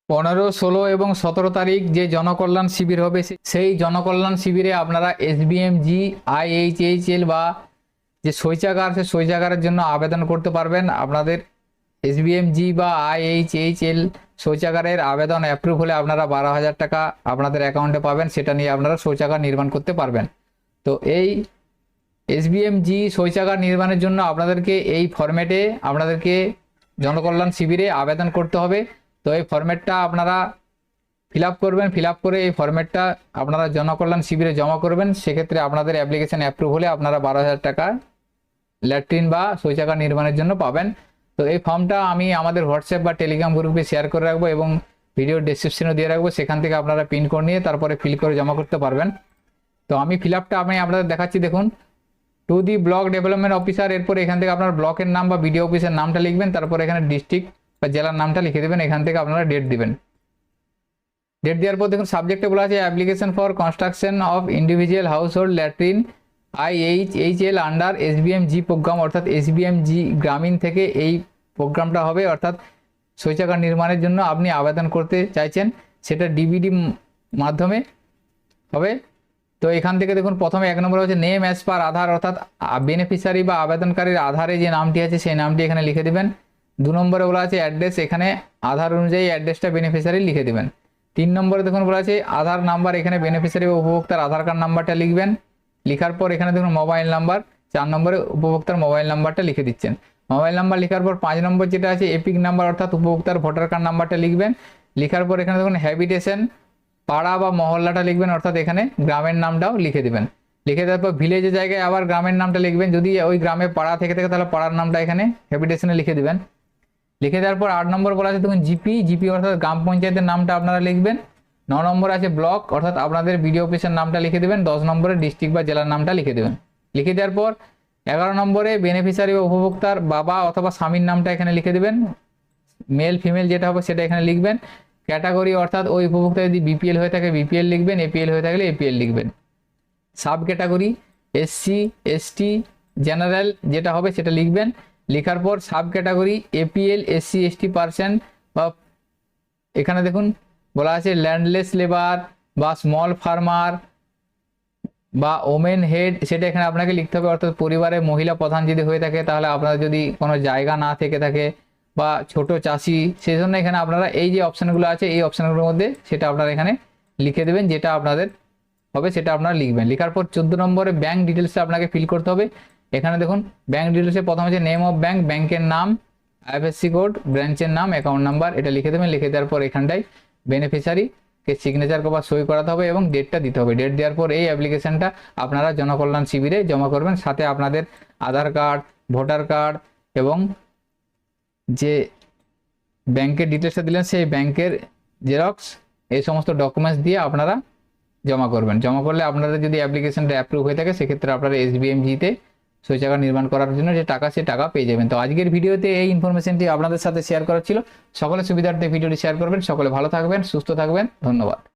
15, 16 এবং 17 তারিখ যে জনকল্যাণ শিবির হবে, সেই জনকল্যাণ শিবিরে আপনারা SBMG, IHHL বা যে শৌচাগার, সে শৌচাগারের জন্য আবেদন করতে পারবেন। আপনাদের SBMG বা IHHL শৌচাগারের আবেদন অ্যাপ্রুভ হলে আপনারা 12,000 টাকা আপনাদের অ্যাকাউন্টে পাবেন, সেটা নিয়ে আপনারা শৌচাগার নির্মাণ করতে পারবেন। তো এই SBMG শৌচাগার নির্মাণের জন্য আপনাদেরকে এই ফরম্যাটে আপনাদেরকে জনকল্যাণ শিবিরে আবেদন করতে হবে। তো এই ফরম্যাটটা আপনারা ফিল আপ করবেন, ফিল আপ করে এই ফরম্যাটটা আপনারা জনকল্যাণ শিবিরে জমা করবেন। সেক্ষেত্রে আপনাদের অ্যাপ্লিকেশন অ্যাপ্রুভ হলে আপনারা 12,000 টাকা ল্যাট্রিন বা শৌচাগার নির্মাণের জন্য পাবেন। তো এই ফর্মটা আমি আমাদের হোয়াটসঅ্যাপ বা টেলিগ্রাম গ্রুপে শেয়ার করে রাখবো এবং ভিডিও ডেসক্রিপশনে দিয়ে রাখবো, সেখান থেকে আপনারা প্রিন্ট করে নিয়ে তারপরে ফিল করে জমা করতে পারবেন। তো আমি ফিল আপটা আমি আপনাদের দেখাচ্ছি, দেখুন। To the block development officer, এরপর এখান থেকে আপনার ব্লকের নাম বা বিডিও অফিসের নামটা লিখবেন, তারপর এখানে ডিস্ট্রিক্ট বা জেলার নামটা লিখে দেবেন, এখান থেকে আপনারা ডেট দিবেন। ডেট দেওয়ার পর দেখুন সাবজেক্টে বলা আছে application for construction of individual household latrine IHHL under SBMG programme, অর্থাৎ SBMG গ্রামীণ থেকে এই প্রোগ্রামটা হবে, অর্থাৎ শৌচাগার নির্মাণের জন্য আপনি আবেদন করতে চাইছেন, সেটা DBD মাধ্যমে হবে। তো এখান থেকে দেখুন প্রথমে 1 নম্বর হচ্ছে নেম অ্যাজ পার আধার, অর্থাৎ বেনিফিশিয়ারি বা আবেদনকারীর আধারে যে নামটি আছে সেই নামটি এখানে লিখে দেবেন। 2 নম্বরে বলা আছে অ্যাড্রেস, এখানে আধার অনুযায়ী অ্যাড্রেসটা বেনিফিশিয়ারি লিখে দেবেন। 3 নম্বরে দেখুন বলা আছে আধার নাম্বার, এখানে বেনিফিশিয়ারি বা উপভোক্তার আধার কার্ড নাম্বারটা লিখবেন। লেখার পর এখানে দেখুন মোবাইল নাম্বার, 4 নম্বরে উপভোক্তার মোবাইল নাম্বারটা লিখে দিচ্ছেন। মোবাইল নাম্বার লেখার পর 5 নম্বর যেটা আছে এপিক নাম্বার, অর্থাৎ উপভোক্তার ভোটার কার্ড নাম্বারটা লিখবেন। লেখার পর এখানে দেখুন হ্যাবিটেশন, পাড়া বা মহল্লাটা লিখবেন, অর্থাৎ এখানে গ্রামের নামটাও লিখে দেবেন। লিখে দেওয়ার পর ভিলেজের জায়গায় আবার গ্রামের নামটা লিখবেন, যদি ওই গ্রামে পাড়া থেকে থাকে তাহলে পাড়ার নামটা এখানে হ্যাবিটেশনে লিখে দেবেন। লিখে দেওয়ার পর 8 নম্বর বলা আছে দেখুন জিপি অর্থাৎ গ্রাম পঞ্চায়েতের নামটা আপনারা লিখবেন। 9 নম্বর আছে ব্লক, অর্থাৎ আপনাদের বিডিও অফিসের নামটা লিখে দেবেন। 10 নম্বরে ডিস্ট্রিক্ট বা জেলার নামটা লিখে দেবেন। লিখে দেওয়ার পর 11 নম্বরে বেনিফিশিয়ারি বা উপভোক্তার বাবা অথবা স্বামীর নামটা এখানে লিখে দেবেন। মেল ফিমেল যেটা হবে সেটা এখানে লিখবেন। ক্যাটাগরি, অর্থাৎ ওই উপভোক্তা যদি BPL হয়ে থাকে BPL লিখবেন, APL হয়ে থাকলে APL লিখবেন। Sub category SC ST general যেটা হবে সেটা লিখবেন। লেখার পর sub category APL SC ST percent, বা এখানে দেখুন বলা আছে ল্যান্ডলেস লেবার বা স্মল ফার্মার বা ওমেন হেড, সেটা এখানে আপনাকে লিখতে হবে, অর্থাৎ পরিবারের মহিলা প্রধান যদি হয়ে থাকে, তাহলে আপনার যদি কোনো জায়গা না থেকে থাকে, বা ছোট চাষি, সেই জন্য এখানে আপনারা এই যে অপশানগুলো আছে এই অপশানগুলোর মধ্যে সেটা আপনারা এখানে লিখে দেবেন, যেটা আপনাদের হবে সেটা আপনারা লিখবেন। লেখার পর 14 নম্বরে ব্যাঙ্ক ডিটেলসটা আপনাকে ফিল করতে হবে। এখানে দেখুন ব্যাঙ্ক ডিটেলসে প্রথম হচ্ছে নেম অফ ব্যাঙ্ক, ব্যাংকের নাম, IFSC কোড, ব্রাঞ্চের নাম, অ্যাকাউন্ট নাম্বার, এটা লিখে দেবেন। লিখে দেওয়ার পর এখানটায় বেনিফিশিয়ারিকে সিগনেচার বা সই করাতে হবে এবং ডেটটা দিতে হবে। ডেট দেওয়ার পর এই অ্যাপ্লিকেশনটা আপনারা জনকল্যাণ শিবিরে জমা করবেন, সাথে আপনাদের আধার কার্ড, ভোটার কার্ড এবং যে ব্যাংকের ডিটেলসটা দিলেন সেই ব্যাংকের জেরক্স, এই সমস্ত ডকুমেন্টস দিয়ে আপনারা জমা করবেন। জমা করলে আপনাদের যদি অ্যাপ্লিকেশনটা অ্যাপ্রুভ হয়ে থাকে, সেক্ষেত্রে আপনারা SBMG-তে শৌচাগার নির্মাণ করার জন্য যে টাকা, সে টাকা পেয়ে যাবেন। তো আজকের ভিডিওতে এই ইনফরমেশনটি আপনাদের সাথে শেয়ার করার ছিল। সকলের সুবিধার্থে ভিডিওটি শেয়ার করবেন। সকলে ভালো থাকবেন, সুস্থ থাকবেন। ধন্যবাদ।